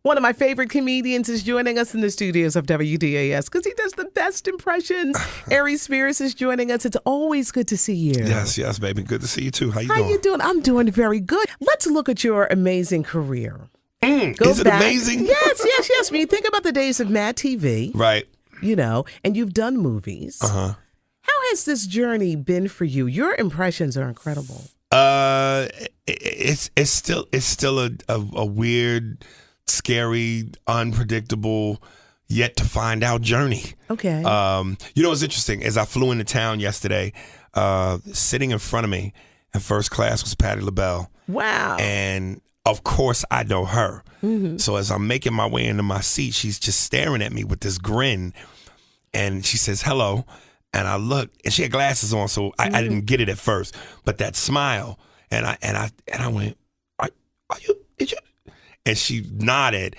One of my favorite comedians is joining us in the studios of WDAS because he does the best impressions. Aries Spears is joining us. It's always good to see you. Yes, baby. Good to see you, too. How How you doing? I'm doing very good. Let's look at your amazing career. Is it amazing? Yes. When you think about the days of Mad TV, right? You know, and you've done movies. How has this journey been for you? Your impressions are incredible. It's still a weird, scary, unpredictable, yet to find out journey. Okay. You know what's interesting is I flew into town yesterday. Sitting in front of me in first class was Patti LaBelle. Wow. And of course I know her. So as I'm making my way into my seat, she's just staring at me with this grin, and she says hello. And I looked, and she had glasses on, so I didn't get it at first. But that smile, and I went, are you? Is you? And she nodded,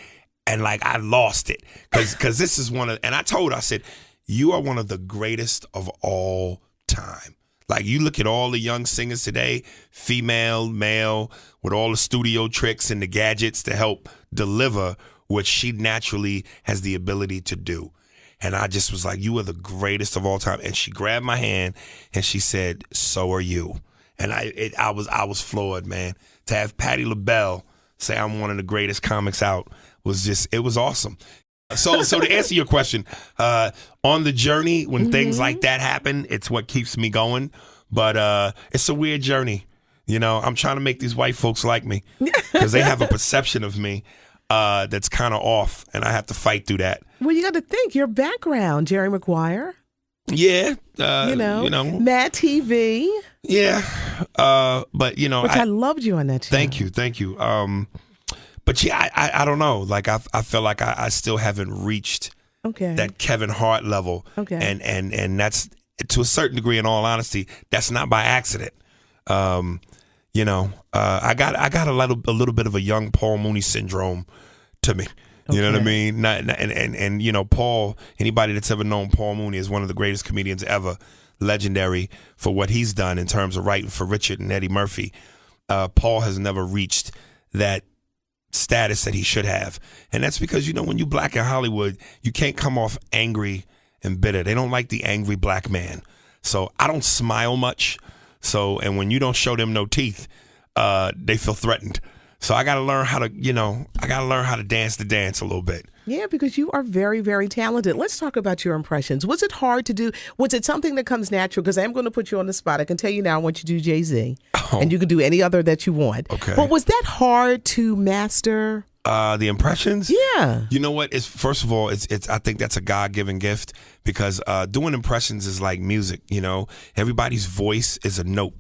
and like I lost it, because this is one of. And I told her, I said, you are one of the greatest of all time. Like, you look at all the young singers today, female, male, with all the studio tricks and the gadgets to help deliver what she naturally has the ability to do. And I just was like, you are the greatest of all time. And she grabbed my hand and she said, so are you. And I was floored, man. To have Patti LaBelle say I'm one of the greatest comics out was just, it was awesome. So to answer your question, on the journey, when things like that happen, it's what keeps me going. But it's a weird journey. You know, I'm trying to make these white folks like me because they have a perception of me that's kind of off, and I have to fight through that. Well, you got to think your background, Jerry Maguire. Yeah, you know, Mad TV. Yeah, but you know, which I loved you on that show. Thank you. But yeah, I don't know. Like I feel like I still haven't reached that Kevin Hart level. Okay, and that's to a certain degree. In all honesty, that's not by accident. You know, I got a little bit of a young Paul Mooney syndrome to me. You know what I mean? And you know, Paul, anybody that's ever known Paul Mooney is one of the greatest comedians ever, legendary for what he's done in terms of writing for Richard and Eddie Murphy. Paul has never reached that status that he should have. And that's because, you know, when you black in Hollywood, you can't come off angry and bitter. They don't like the angry black man. So I don't smile much. So, and when you don't show them no teeth, they feel threatened. So I got to learn how to, dance the dance a little bit. Yeah, because you are very, very talented. Let's talk about your impressions. Was it hard to do? Was it something that comes natural? Because I am going to put you on the spot. I can tell you now I want you to do Jay-Z. And you can do any other that you want. Okay. But was that hard to master? The impressions? Yeah. You know what? First of all, it's I think that's a God-given gift because doing impressions is like music, you know. Everybody's voice is a note.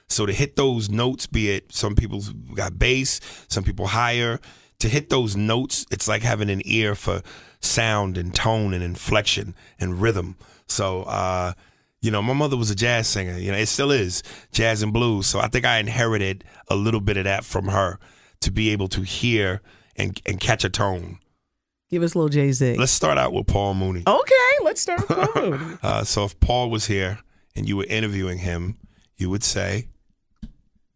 So to hit those notes, be it some people got bass, some people higher, to hit those notes, it's like having an ear for sound and tone and inflection and rhythm. So, you know, my mother was a jazz singer. You know, it still is, jazz and blues. So I think I inherited a little bit of that from her to be able to hear and catch a tone. Give us a little Jay-Z. Let's start out with Paul Mooney. Okay, let's start with Paul Mooney. So if Paul was here and you were interviewing him, you would say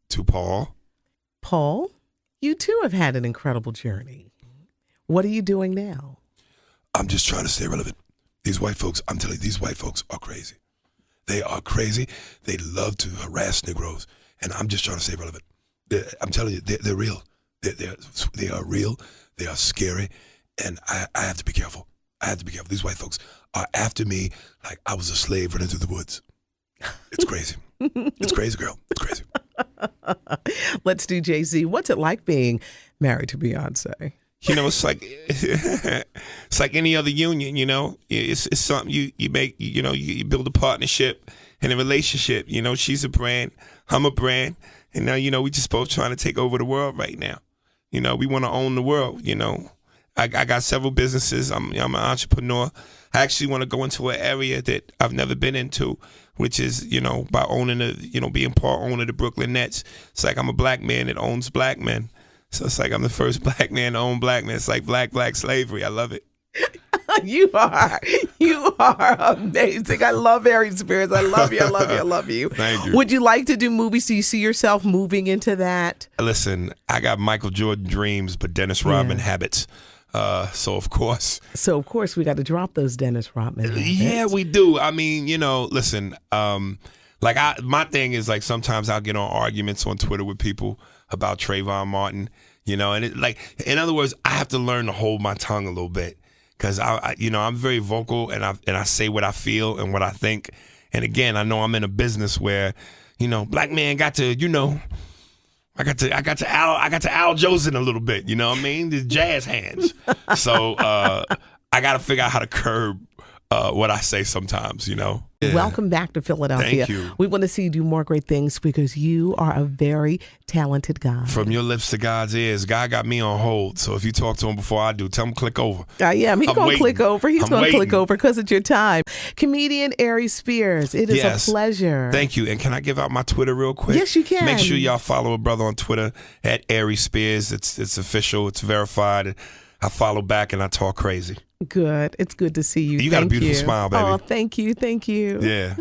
to Paul, Paul, you too have had an incredible journey. What are you doing now? I'm just trying to stay relevant. These white folks, I'm telling you, these white folks are crazy. They are crazy. They love to harass Negroes. And I'm just trying to stay relevant. I'm telling you, they're real. They are real. They are scary. And I have to be careful. I have to be careful. These white folks are after me like I was a slave running through the woods. It's crazy. It's crazy, girl. It's crazy. Let's do Jay-Z. What's it like being married to Beyonce? You know, it's like any other union. You know, it's something you make. You know, you build a partnership and a relationship. You know, she's a brand, I'm a brand, and now you know we just both trying to take over the world right now. You know, we want to own the world. You know, I got several businesses. I'm an entrepreneur. I actually want to go into an area that I've never been into, which is, you know, by being part owner of the Brooklyn Nets. It's like I'm a black man that owns black men. So it's like I'm the first black man to own black men. It's like black slavery. I love it. You are amazing. I love Aries Spears. I love you. I love you. I love you. Thank you. Would you like to do movies? Do you see yourself moving into that? Listen, I got Michael Jordan dreams, but Dennis Rodman habits. So of course we got to drop those Dennis Rodman habits. Yeah, we do. I mean, listen, my thing is like sometimes I'll get on arguments on Twitter with people about Trayvon Martin, and in other words, I have to learn to hold my tongue a little bit because I'm very vocal and I say what I feel and what I think. And again, I know I'm in a business where, black man got to, I got to Al Jolson a little bit, you know what I mean? The jazz hands. So I got to figure out how to curb what I say sometimes, Yeah. Welcome back to Philadelphia. Thank you. We want to see you do more great things because you are a very talented guy. From your lips to God's ears, God got me on hold. So if you talk to him before I do, tell him click over. Yeah, he's going to click over. He's going to click over because it's your time. Comedian Aries Spears, it is a pleasure. Thank you. And can I give out my Twitter real quick? Yes, you can. Make sure y'all follow a brother on Twitter at Aries Spears. It's official. It's verified. I follow back and I talk crazy. Good. It's good to see you. You got a beautiful smile, baby. Oh, thank you. Thank you. Yeah.